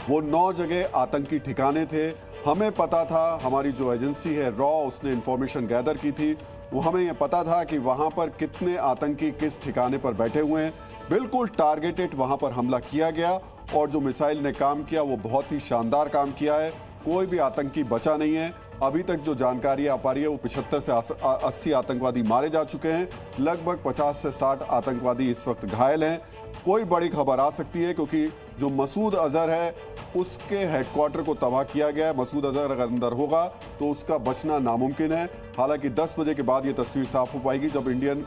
वो 9 जगह आतंकी ठिकाने थे। हमें पता था, हमारी जो एजेंसी है रॉ, उसने इंफॉर्मेशन गैदर की थी, वो हमें ये पता था कि वहाँ पर कितने आतंकी किस ठिकाने पर बैठे हुए हैं। बिल्कुल टारगेटेड वहाँ पर हमला किया गया और जो मिसाइल ने काम किया वो बहुत ही शानदार काम किया है। कोई भी आतंकी बचा नहीं है। अभी तक जो जानकारी आ पा रही है वो 75 से 80 आतंकवादी मारे जा चुके हैं। लगभग 50 से 60 आतंकवादी इस वक्त घायल हैं। कोई बड़ी खबर आ सकती है क्योंकि जो मसूद अजहर है उसके हेडक्वार्टर को तबाह किया गया है। मसूद अजहर अगर अंदर होगा तो उसका बचना नामुमकिन है। हालांकि 10 बजे के बाद ये तस्वीर साफ हो पाएगी जब इंडियन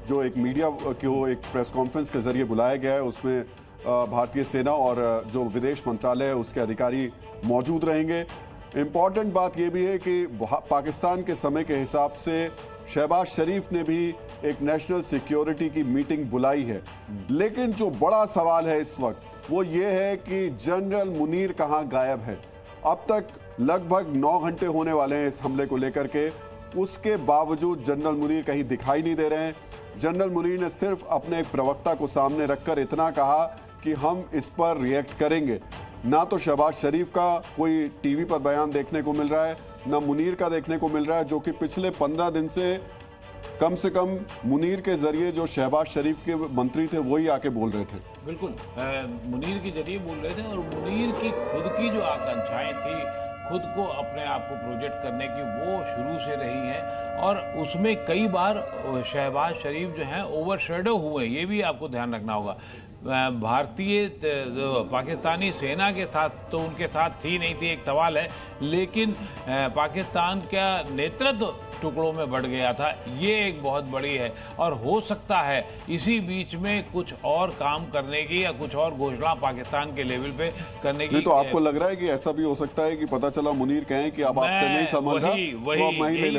जो एक मीडिया को एक प्रेस कॉन्फ्रेंस के जरिए बुलाया गया है, उसमें भारतीय सेना और जो विदेश मंत्रालय है उसके अधिकारी मौजूद रहेंगे। इम्पॉर्टेंट बात यह भी है कि पाकिस्तान के समय के हिसाब से शहबाज शरीफ ने भी एक नेशनल सिक्योरिटी की मीटिंग बुलाई है, लेकिन जो बड़ा सवाल है इस वक्त वो ये है कि जनरल मुनीर कहां गायब है। अब तक लगभग 9 घंटे होने वाले हैं इस हमले को लेकर के, उसके बावजूद जनरल मुनीर कहीं दिखाई नहीं दे रहे हैं। जनरल मुनीर ने सिर्फ अपने एक प्रवक्ता को सामने रखकर इतना कहा कि हम इस पर रिएक्ट करेंगे। ना तो शहबाज शरीफ का कोई टीवी पर बयान देखने को मिल रहा है, ना मुनीर का देखने को मिल रहा है, जो कि पिछले 15 दिन से कम मुनीर के जरिए जो शहबाज शरीफ के मंत्री थे वही आके बोल रहे थे। बिल्कुल मुनीर के जरिए बोल रहे थे और मुनीर की खुद की जो आकांक्षाएं थी, खुद को अपने आप को प्रोजेक्ट करने की, वो शुरू से रही हैं और उसमें कई बार शहबाज शरीफ जो हैं ओवरशैडो हुए। ये भी आपको ध्यान रखना होगा। भारतीय पाकिस्तानी सेना के साथ तो उनके साथ थी नहीं थी एक सवाल है, लेकिन पाकिस्तान का नेतृत्व टुकड़ों में बढ़ गया था, ये एक बहुत बड़ी है। और हो सकता है इसी बीच में कुछ और काम करने की या कुछ और घोषणा पाकिस्तान के लेवल पे करने की। नहीं तो आपको लग रहा है कि ऐसा भी हो सकता है कि पता चला मुनीर कहें कि अब आपसे नहीं समझ रहा, तो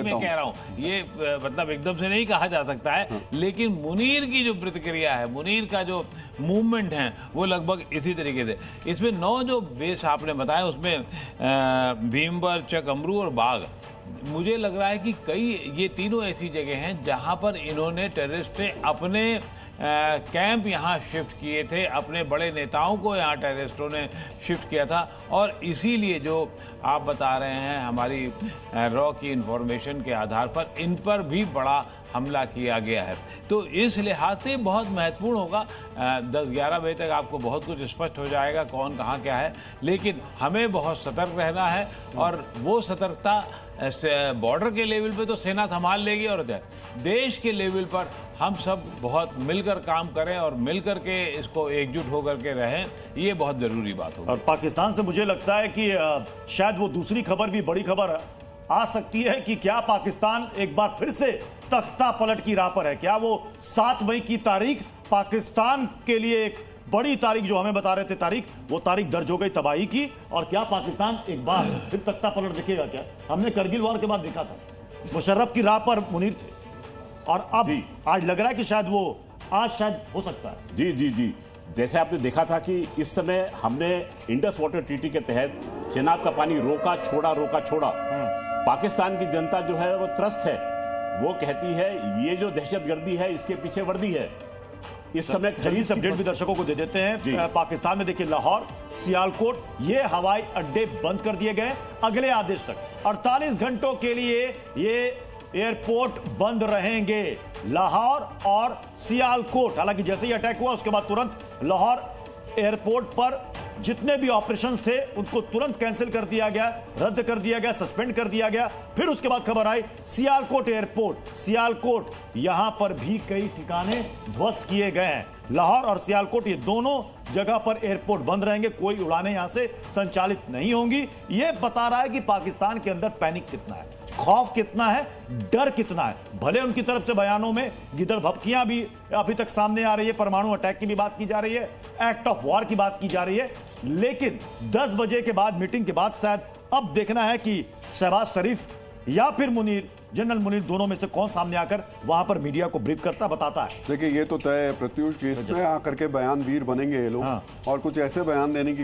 मैं कह रहा हूँ। ये मतलब एकदम से नहीं कहा जा सकता है, लेकिन मुनीर की जो प्रतिक्रिया है, मुनीर का जो मूवमेंट है वो लगभग इसी तरीके से। इसमें 9 जो बेस आपने बताया उसमें भीमबर, चकमरू और बाग, मुझे लग रहा है कि ये तीनों ऐसी जगह हैं जहां पर इन्होंने टेररिस्ट ने अपने कैंप यहाँ शिफ्ट किए थे, अपने बड़े नेताओं को यहाँ टेररिस्टों ने शिफ्ट किया था। और इसीलिए जो आप बता रहे हैं हमारी रॉ की इंफॉर्मेशन के आधार पर इन पर भी बड़ा हमला किया गया है। तो इस लिहाज से बहुत महत्वपूर्ण होगा। 10-11 बजे तक आपको बहुत कुछ स्पष्ट हो जाएगा कौन कहाँ क्या है, लेकिन हमें बहुत सतर्क रहना है और वो सतर्कता बॉर्डर के लेवल पे तो सेना संभाल लेगी और देश के लेवल पर हम सब बहुत मिलकर काम करें और मिलकर के इसको एकजुट होकर के रहें, ये बहुत ज़रूरी बात होगी। और पाकिस्तान से मुझे लगता है कि शायद वो दूसरी खबर भी बड़ी खबर आ सकती है कि क्या पाकिस्तान एक बार फिर से तख्ता पलट की राह पर है। क्या वो 7 मई की तारीख पाकिस्तान के लिए एक बड़ी तारीख, जो हमें बता रहे थे तारीख, वो तारीख दर्ज हो गई तबाही की। और क्या पाकिस्तान एक बार फिर तख्ता पलट दिखेगा? क्या हमने करगिल वॉर के बाद देखा था, मुशर्रफ की राह पर मुनीर थे और अब आज लग रहा है कि शायद वो आज शायद हो सकता है। जी जी जी, जैसे आपने देखा था कि इस समय हमने इंडस वाटर ट्रीटी के तहत चिनाब का पानी रोका छोड़ा। पाकिस्तान की जनता जो है वो त्रस्त है, वो कहती है ये जो दहशतगर्दी है इसके पीछे वर्दी है। इस समय चलिए इस अपडेट भी दर्शकों को दे देते हैं। पाकिस्तान में देखिए लाहौर, सियालकोट, ये हवाई अड्डे बंद कर दिए गए अगले आदेश तक। 48 घंटों के लिए ये एयरपोर्ट बंद रहेंगे, लाहौर और सियालकोट। हालांकि जैसे ही अटैक हुआ उसके बाद तुरंत लाहौर एयरपोर्ट पर जितने भी ऑपरेशंस थे उनको तुरंत कैंसिल कर दिया गया, रद्द कर दिया गया, सस्पेंड कर दिया गया। फिर उसके बाद खबर आई सियालकोट एयरपोर्ट, सियालकोट यहां पर भी कई ठिकाने ध्वस्त किए गए हैं। लाहौर और सियालकोट ये दोनों जगह पर एयरपोर्ट बंद रहेंगे, कोई उड़ानें यहां से संचालित नहीं होंगी। यह बता रहा है कि पाकिस्तान के अंदर पैनिक कितना है, खौफ कितना है, डर कितना है। भले उनकी तरफ से बयानों में गिदड़ भपकियां भी अभी तक सामने आ रही है, परमाणु अटैक की भी बात की जा रही है, एक्ट ऑफ वॉर की बात की जा रही है, लेकिन 10 बजे के बाद, मीटिंग के बाद शायद अब देखना है कि शहबाज शरीफ या फिर मुनीर, जनरल मुनीर, दोनों में से कौन सामने आकर वहां पर मीडिया को ब्रीफ करता बताता है। देखिए ये तो तय है प्रत्युष कि इसमें आकर के बयान वीर बनेंगे ये लोग, और कुछ ऐसे बयान देने की